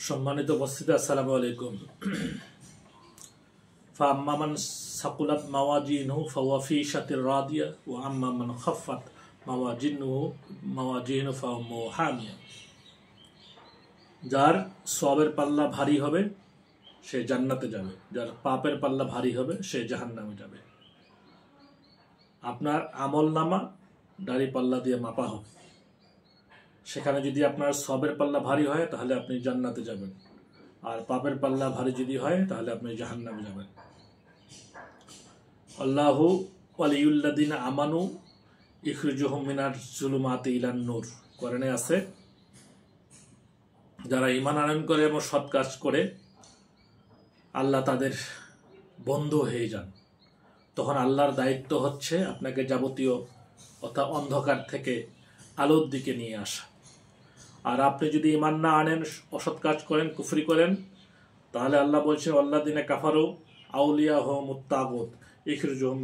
সম্মানিত উপস্থিতি, আসসালামু আলাইকুম। ফাআম্মা মান সাকুলাত মাওয়াজিনুহু ফাহুয়া ফি ঈশাতির রাদিয়া ওয়া আম্মা মান খাফফাত মাওয়াজিনুহু ফাউম্মুহু হামিয়া। যার সওয়াবের পাল্লা ভারী হবে সে জান্নাতে যাবে, যার পাপের পাল্লা ভারী হবে সে জাহান্নামে যাবে। আপনার আমলনামা দাড়ি পাল্লা দিয়ে মাপা হবে, সেখানে যদি আপনার সওয়াবের পাল্লা ভারী হয় তাহলে আপনি জান্নাতে যাবেন, আর পাপের পাল্লা ভারী যদি হয় তাহলে আপনি জাহান্নামে যাবেন। আল্লাহু ওয়ালিউল্লাযিনা আমানু ইখরিজুহুম মিনাজ যুলুমাতি ইলান নূর। কোরআনে আছে, যারা ঈমান আনয়ন করে এবং সৎ কাজ করে আল্লাহ তাদের বন্ধু হয়ে যান। তখন আল্লাহর দায়িত্ব হচ্ছে আপনাকে যাবতীয় অর্থাৎ অন্ধকার থেকে আলোর দিকে নিয়ে আসা। আর আপনি যদি ঈমান না আনেন, অসৎ কাজ করেন, কুফরি করেন, তাহলে আল্লাহ বলছেন ওয়াল্লাযিনা কাফারু আউলিয়াহুমুত তাগুত ইখরিজুহুম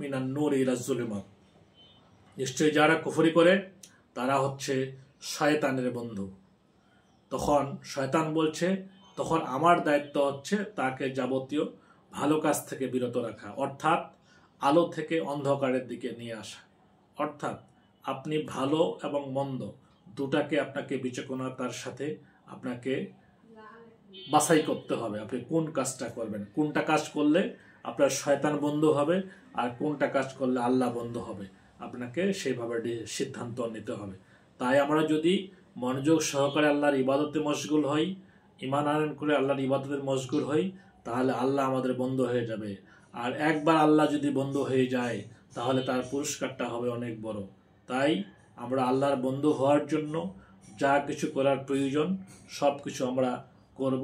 মিনান নূর ইলাজ যুলুমাত। নিশ্চয়ই যারা কুফরি করে তারা হচ্ছে শয়তানের বন্ধু। তখন শয়তান বলছে, তখন আমার দায়িত্ব হচ্ছে তাকে যাবতীয় ভালো কাজ থেকে বিরত রাখা, অর্থাৎ আলো থেকে অন্ধকারের দিকে নিয়ে আসা। অর্থাৎ আপনি ভালো এবং মন্দ দুটাকে আপনাকে বিচক্ষণতার সাথে আপনাকে বাছাই করতে হবে। আপনি কোন কাজটা করবেন, কোনটা কাজ করলে আপনার শয়তান বন্ধু হবে আর কোনটা কাজ করলে আল্লাহ বন্ধু হবে, আপনাকে সেইভাবে সিদ্ধান্ত নিতে হবে। তাই আমরা যদি মনোযোগ সহকারে আল্লাহর ইবাদতে মশগুল হই, ঈমান আনয়ন করে আল্লাহর ইবাদতের মশগুল হই, তাহলে আল্লাহ আমাদের বন্ধু হয়ে যাবে। আর একবার আল্লাহ যদি বন্ধু হয়ে যায় তাহলে তার পুরস্কারটা হবে অনেক বড়। তাই আমরা আল্লাহর বন্ধু হওয়ার জন্য যা কিছু করার প্রয়োজন সব কিছু আমরা করব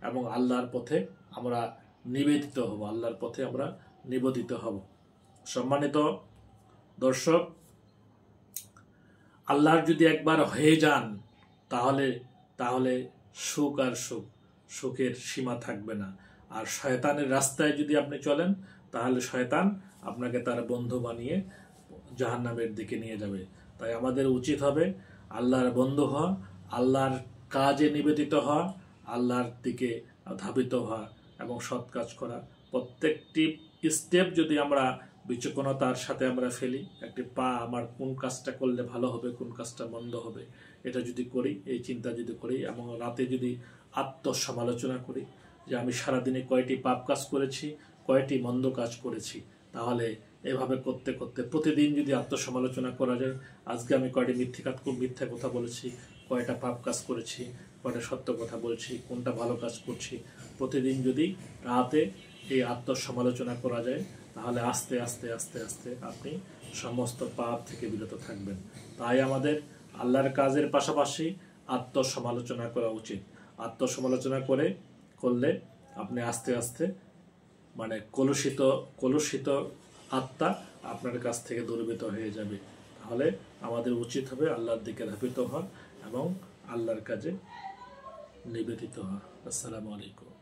এবং আল্লাহর পথে আমরা নিবেদিত হব, আল্লাহর পথে আমরা নিবেদিত হব। সম্মানিত দর্শক, আল্লাহর যদি একবার হয়ে যান তাহলে সুখ আর সুখের সীমা থাকবে না। আর শয়তানের রাস্তায় যদি আপনি চলেন তাহলে শয়তান আপনাকে তার বন্ধু বানিয়ে জাহান্নামের দিকে নিয়ে যাবে। তাই আমাদের উচিত হবে আল্লাহর বন্ধু হওয়া, আল্লাহর কাজে নিবেদিত হওয়া, আল্লাহর দিকে ধাবিত হওয়া এবং সৎ কাজ করা। প্রত্যেকটি স্টেপ যদি আমরা বিচক্ষণতার সাথে আমরা ফেলি, একটি পা আমার কোন কাজটা করলে ভালো হবে, কোন কাজটা মন্দ হবে, এটা যদি করি, এই চিন্তা যদি করি এবং রাতে যদি আত্মসমালোচনা করি যে আমি সারাদিনে কয়টি পাপ কাজ করেছি, কয়টি মন্দ কাজ করেছি, তাহলে এভাবে করতে করতে প্রতিদিন যদি আত্মসমালোচনা করা যায়, আজকে আমি কয়টি মিথ্যা কথা বলেছি, কয়টা পাপ কাজ করেছি, কয়টা সত্য কথা বলছি, কোনটা ভালো কাজ করছি, প্রতিদিন যদি রাতে এই আত্মসমালোচনা করা যায় তাহলে আস্তে আস্তে আস্তে আস্তে আপনি সমস্ত পাপ থেকে বিরত থাকবেন। তাই আমাদের আল্লাহর কাজের পাশাপাশি আত্মসমালোচনা করা উচিত। আত্মসমালোচনা করলে আপনি আস্তে আস্তে কলুষিত আত্মা আপনার কাছ থেকে দূরীভূত হয়ে যাবে। তাহলে আমাদের উচিত হবে আল্লাহর দিকে ধাবিত হওয়া এবং আল্লাহর কাজে নিবেদিত হওয়া। আসসালামু আলাইকুম।